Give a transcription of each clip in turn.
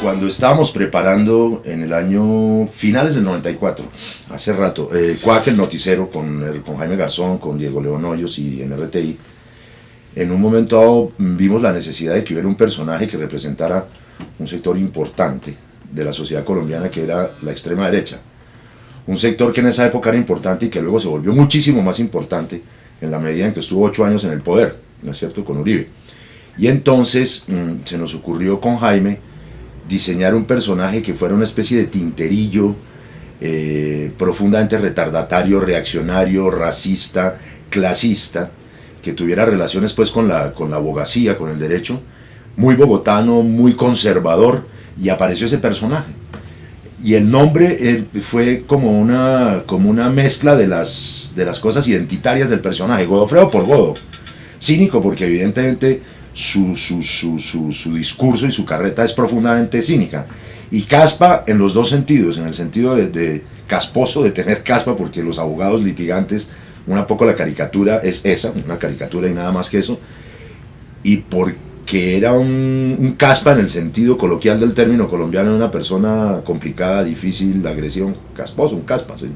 Cuando estábamos preparando en el año finales del 94, hace rato, Cuac el Noticiero con Jaime Garzón, con Diego León Hoyos y en RTI, en un momento dado vimos la necesidad de que hubiera un personaje que representara un sector importante de la sociedad colombiana, que era la extrema derecha. Un sector que en esa época era importante y que luego se volvió muchísimo más importante en la medida en que estuvo 8 años en el poder, ¿no es cierto?, con Uribe. Y entonces se nos ocurrió con Jaime diseñar un personaje que fuera una especie de tinterillo, profundamente retardatario, reaccionario, racista, clasista, que tuviera relaciones pues con la abogacía, con el derecho, muy bogotano, muy conservador, y apareció ese personaje. Y el nombre fue como una mezcla de las cosas identitarias del personaje. Godofredo por Godo, cínico porque evidentemente su discurso y su carreta es profundamente cínica, y caspa en los dos sentidos, en el sentido de casposo, de tener caspa, porque los abogados litigantes, una poco la caricatura es esa, una caricatura y nada más que eso, y porque era un caspa en el sentido coloquial del término colombiano, una persona complicada, difícil, de agresión, casposo, un caspa, sí.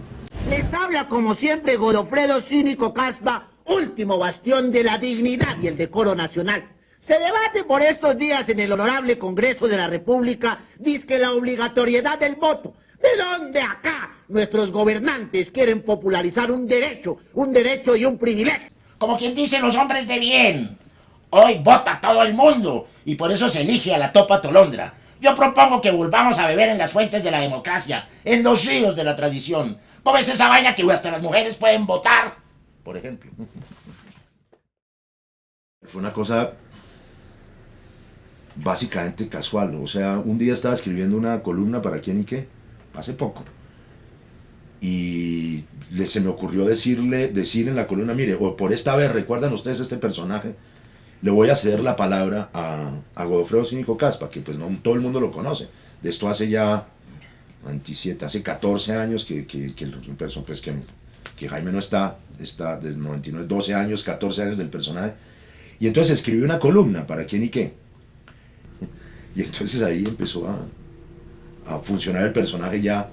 Les habla como siempre Godofredo Cínico Caspa, último bastión de la dignidad y el decoro nacional. Se debate por estos días en el Honorable Congreso de la República, dizque la obligatoriedad del voto. ¿De dónde acá nuestros gobernantes quieren popularizar un derecho y un privilegio? Como quien dice los hombres de bien. Hoy vota todo el mundo y por eso se elige a la topa tolondra. Yo propongo que volvamos a beber en las fuentes de la democracia, en los ríos de la tradición. ¿Cómo es esa vaina que hasta las mujeres pueden votar? Por ejemplo. Fue una cosa básicamente casual, o sea, un día estaba escribiendo una columna para quién y qué, hace poco, y se me ocurrió decir en la columna, mire, por esta vez, ¿recuerdan ustedes este personaje? Le voy a ceder la palabra a Godofredo Cínico Caspa, que pues no todo el mundo lo conoce. De esto hace ya 27, hace 14 años que Jaime no está desde 99, 12 años, 14 años del personaje. Y entonces escribí una columna para quién y qué. Y entonces ahí empezó a funcionar el personaje ya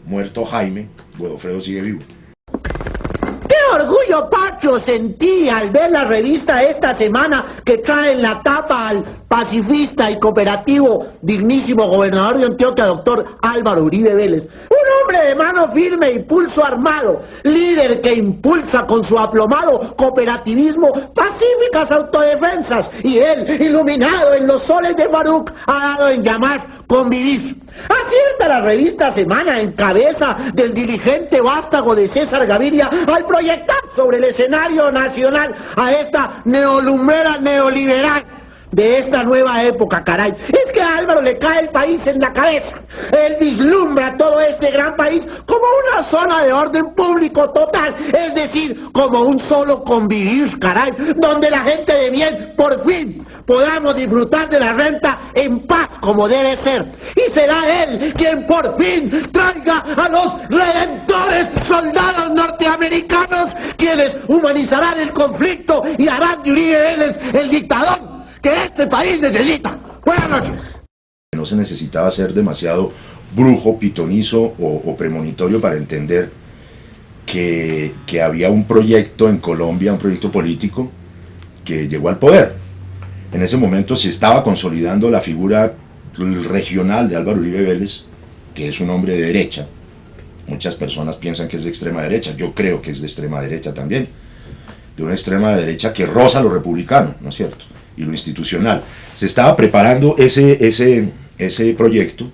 muerto Jaime. Godofredo sigue vivo. ¡Qué orgullo patrio sentí al ver la revista esta semana que trae en la tapa al pacifista y cooperativo dignísimo gobernador de Antioquia, doctor Álvaro Uribe Vélez? Un hombre de mano firme y pulso armado, líder que impulsa con su aplomado cooperativismo pacíficas autodefensas, y él, iluminado en los soles de Faruc, ha dado en llamar convivir. Acierta la revista Semana, en cabeza del diligente vástago de César Gaviria, al proyectar sobre el escenario nacional a esta neolumbrera neoliberal de esta nueva época, caray. Es que a Álvaro le cae el país en la cabeza. Él vislumbra todo este gran país como una zona de orden público total, es decir, como un solo convivir, caray, donde la gente de bien, por fin, podamos disfrutar de la renta en paz como debe ser. Y será él quien por fin traiga a los redentores soldados norteamericanos, quienes humanizarán el conflicto y harán de Uribe Vélez el dictador que este país necesita. Buenas noches. No se necesitaba ser demasiado brujo, pitonizo o premonitorio para entender que había un proyecto en Colombia, un proyecto político que llegó al poder. En ese momento se estaba consolidando la figura regional de Álvaro Uribe Vélez, que es un hombre de derecha. Muchas personas piensan que es de extrema derecha, yo creo que es de extrema derecha también, de una extrema derecha que roza lo republicano, ¿no es cierto?, y lo institucional. Se estaba preparando ese proyecto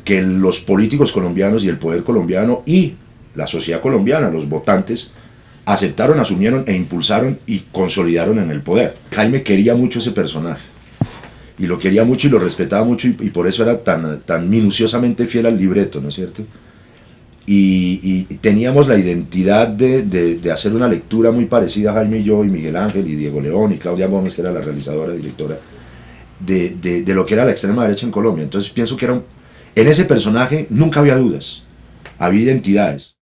que los políticos colombianos y el poder colombiano y la sociedad colombiana, los votantes, aceptaron, asumieron e impulsaron y consolidaron en el poder. Jaime quería mucho ese personaje, y lo quería mucho y lo respetaba mucho, y por eso era tan minuciosamente fiel al libreto, ¿no es cierto? Y teníamos la identidad de hacer una lectura muy parecida, Jaime y yo, y Miguel Ángel, y Diego León, y Claudia Gómez, que era la realizadora y directora, de lo que era la extrema derecha en Colombia. Entonces pienso que en ese personaje nunca había dudas, había identidades.